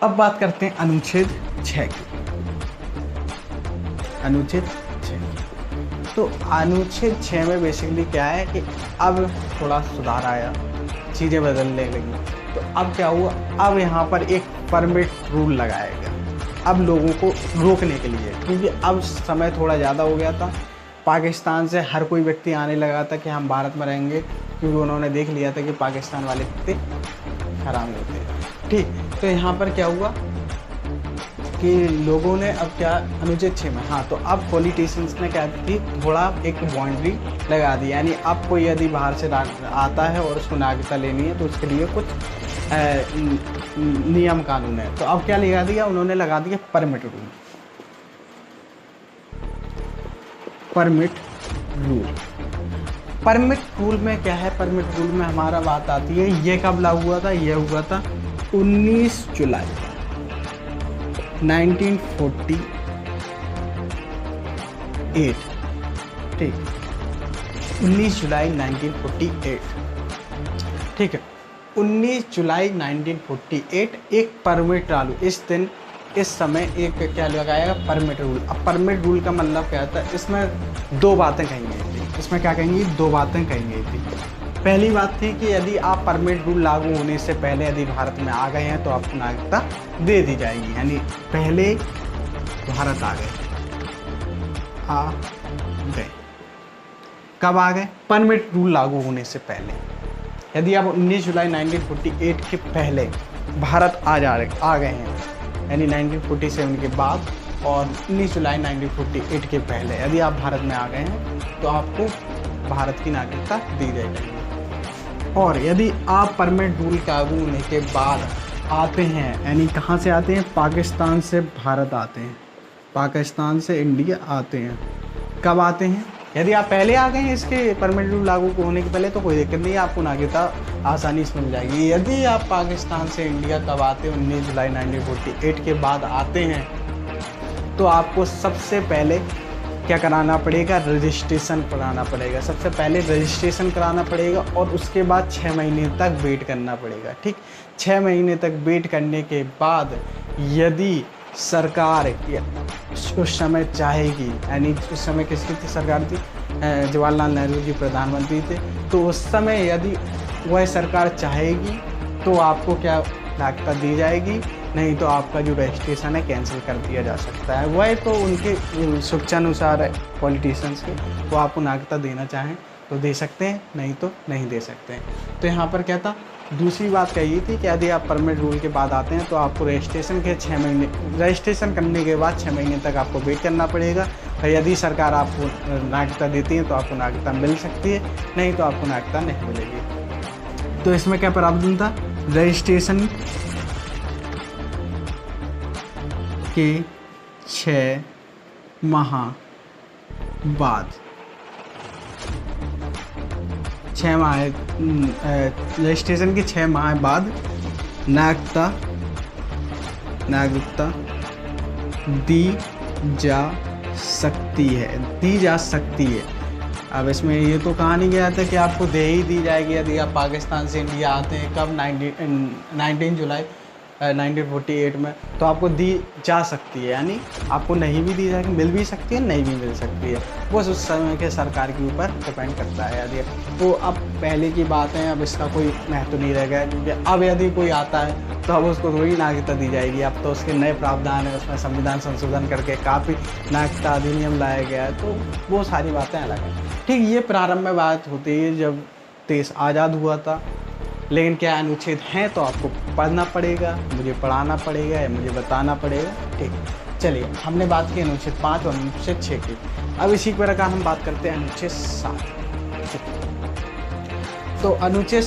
अब बात करते हैं अनुच्छेद 6 की। अनुच्छेद 6 तो अनुच्छेद 6 में बेसिकली क्या है कि अब थोड़ा सुधार आया, चीज़ें बदलने लगी। तो अब क्या हुआ, अब यहाँ पर एक परमिट रूल लगाया गया अब लोगों को रोकने के लिए, क्योंकि अब समय थोड़ा ज़्यादा हो गया था। पाकिस्तान से हर कोई व्यक्ति आने लगा था कि हम भारत में रहेंगे, क्योंकि उन्होंने देख लिया था कि पाकिस्तान वाले कितने हरामी होते हैं। ठीक, तो यहाँ पर क्या हुआ कि लोगों ने अब क्या अनुच्छेद 6 में, हाँ, तो अब पॉलिटिशियंस ने क्या की, थोड़ा एक बाउंड्री लगा दी। यानी अब कोई यदि बाहर से आता है और उसको नागरिकता लेनी है तो उसके लिए कुछ नियम कानून है। तो अब क्या लगा दिया उन्होंने, लगा दिया permit rule. Permit rule, permit rule में क्या है, परमिट रूल में हमारा बात आती है, ये कब लागू हुआ था, ये हुआ था 19 जुलाई 1948। ठीक, 19 जुलाई 1948। ठीक है, 19 जुलाई 1948 एक परमिट चालू, इस दिन इस समय एक क्या लगाया, परमिट रूल। अब परमिट रूल का मतलब क्या था, इसमें दो बातें कही गई थी। इसमें क्या कहेंगी, दो बातें कही गई थी। पहली बात थी कि यदि आप परमिट रूल लागू होने से पहले यदि भारत में आ गए हैं तो आपको नागरिकता दे दी जाएगी। यानी पहले भारत आ गए, कब आ गए, परमिट रूल लागू होने से पहले। यदि आप 19 जुलाई 1948 के पहले भारत आ गए हैं, यानी 1947 के बाद और 19 जुलाई 1948 के पहले यदि आप भारत में आ गए हैं तो आपको भारत की नागरिकता दी जाएगी। और यदि आप परमिट रूल लागू होने के बाद आते हैं, यानी कहाँ से आते हैं, पाकिस्तान से भारत आते हैं, पाकिस्तान से इंडिया आते हैं, कब आते हैं, यदि आप पहले आ गए हैं इसके परमिट रूल लागू होने के पहले तो कोई दिक्कत नहीं है, आपको नागरिकता आसानी से मिल जाएगी। यदि आप पाकिस्तान से इंडिया कब आते हैं, 19 जुलाई 1948 के बाद आते हैं, तो आपको सबसे पहले क्या कराना पड़ेगा, रजिस्ट्रेशन कराना पड़ेगा। सबसे पहले रजिस्ट्रेशन कराना पड़ेगा और उसके बाद 6 महीने तक वेट करना पड़ेगा। ठीक, 6 महीने तक वेट करने के बाद यदि सरकार उस समय चाहेगी, यानी उस समय किसकी थी सरकार थी, जवाहरलाल नेहरू जी प्रधानमंत्री थे, तो उस समय यदि वह सरकार चाहेगी तो आपको क्या नागरिकता दी जाएगी, नहीं तो आपका जो रजिस्ट्रेशन है कैंसिल कर दिया जा सकता है। वह तो उनके सुचानुसार है पॉलिटिशियंस के, वो आपको नागरिकता देना चाहें तो दे सकते हैं, नहीं तो नहीं दे सकते हैं। तो यहाँ पर क्या था, दूसरी बात कही थी कि यदि आप परमिट रूल के बाद आते हैं तो आपको रजिस्ट्रेशन के 6 महीने, रजिस्ट्रेशन करने के बाद 6 महीने तक आपको वेट करना पड़ेगा। और यदि सरकार आपको नागरिकता देती है तो आपको नागरिकता मिल सकती है, नहीं तो आपको नागरिकता नहीं मिलेगी। तो इसमें क्या प्रावधान था, रजिस्ट्रेशन के 6 माह बाद, 6 माह रजिस्ट्रेशन के 6 माह बाद नागरिकता दी जा सकती है। अब इसमें ये तो कहा नहीं गया था कि आपको दे ही दी जाएगी। यदि आप पाकिस्तान से इंडिया आते हैं कब, 19 जुलाई 1948 में, तो आपको दी जा सकती है, यानी आपको नहीं भी दी जाएगी, मिल भी सकती है, नहीं भी मिल सकती है। वो उस समय के सरकार के ऊपर डिपेंड करता है। यदि तो अब पहले की बात है, अब इसका कोई महत्व नहीं रह गया, क्योंकि अब यदि कोई आता है तो अब उसको थोड़ी नागरिकता दी जाएगी। अब तो उसके नए प्रावधान है, उसमें संविधान संशोधन करके काफ़ी नागरिकता अधिनियम लाया गया है, तो वो सारी बातें अलग हैं। ठीक, ये प्रारंभ में बात होती है जब देश आज़ाद हुआ था। लेकिन क्या अनुच्छेद हैं तो आपको पढ़ना पड़ेगा, मुझे पढ़ाना पड़ेगा या मुझे बताना पड़ेगा। ठीक, चलिए हमने बात की अनुच्छेद 5 और अनुच्छेद 6 की। अब इसी प्रकार हम बात करते हैं अनुच्छेद 7। तो अनुच्छेद